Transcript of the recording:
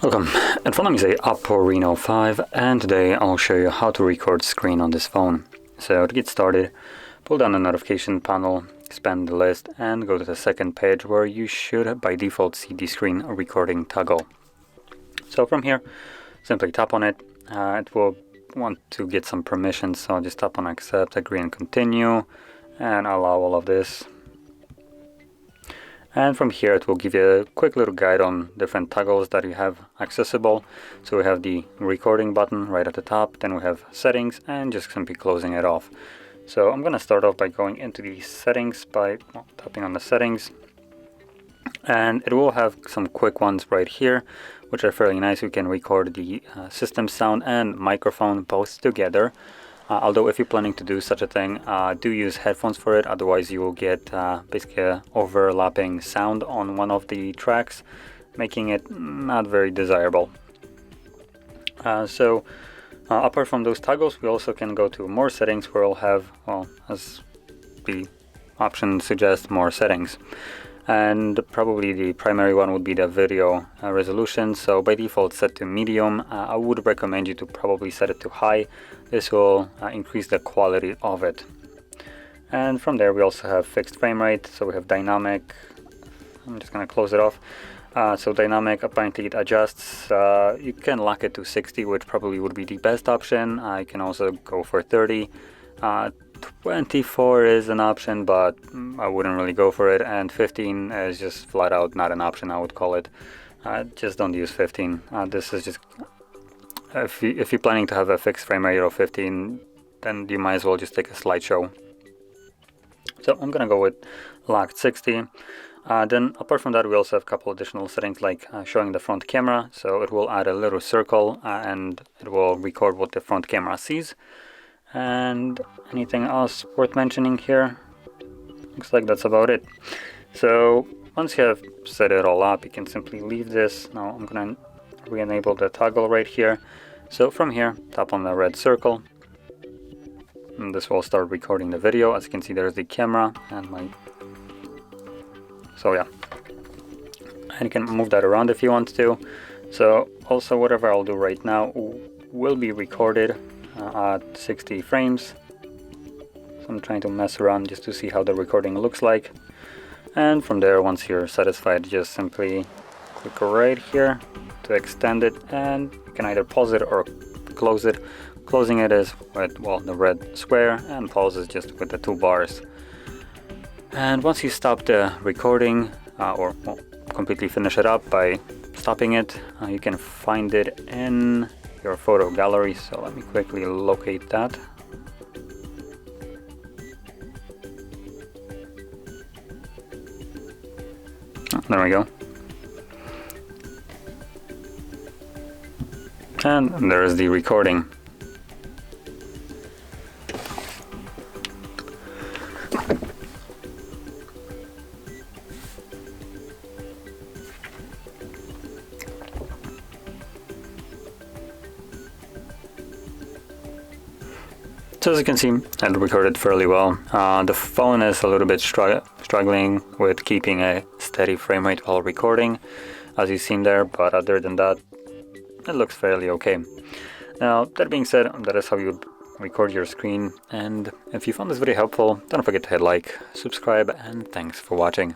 Welcome, in front of me is a OPPO Reno5, and today I'll show you how to record screen on this phone. So to get started, pull down the notification panel, expand the list, and go to the second page where you should by default see the screen recording toggle. So from here, simply tap on it. It will want to get some permissions, so just tap on accept, agree and continue, and allow all of this. And from here it will give you a quick little guide on different toggles that you have accessible. So we have the recording button right at the top, then we have settings, and just simply closing it off. So I'm going to start off by going into the settings by tapping on the settings. And it will have some quick ones right here, which are fairly nice. We can record the system sound and microphone both together. Although if you're planning to do such a thing, do use headphones for it, otherwise you will get basically an overlapping sound on one of the tracks, making it not very desirable. Apart from those toggles, we also can go to more settings where we'll have, well, as the option suggests, more settings. And probably the primary one would be the video resolution. So by default set to medium. I would recommend you to probably set it to high. This will increase the quality of it. And from there we also have fixed frame rate, so we have dynamic. I'm just going to close it off. So dynamic, apparently it adjusts. You can lock it to 60, which probably would be the best option. You can also go for 30. 24 is an option, but I wouldn't really go for it, and 15 is just flat out not an option, I would call it. Just don't use 15. This is just, if you're planning to have a fixed frame rate of 15, then you might as well just take a slideshow. So I'm gonna go with locked 60. Then apart from that, we also have a couple additional settings like showing the front camera. So it will add a little circle and it will record what the front camera sees. And anything else worth mentioning here? Looks like that's about it. So once you have set it all up, you can simply leave this. Now I'm gonna re-enable the toggle right here. So from here, tap on the red circle, and this will start recording the video. As you can see, there's the camera and my, so yeah, and you can move that around if you want to. So also whatever I'll do right now will be recorded at 60 frames. So I'm trying to mess around just to see how the recording looks like. And from there, once you're satisfied, just simply click right here to extend it, and you can either pause it or close it. Closing it is with, well, the red square, and pause is just with the 2 bars. And once you stop the recording or completely finish it up by stopping it, you can find it in your photo gallery. So let me quickly locate that. Oh, there we go. And there is the recording. So as you can see, it recorded fairly well. The phone is a little bit struggling with keeping a steady frame rate while recording, as you've seen there, but other than that, it looks fairly okay. Now, that being said, that is how you record your screen, and if you found this video helpful, don't forget to hit like, subscribe, and thanks for watching.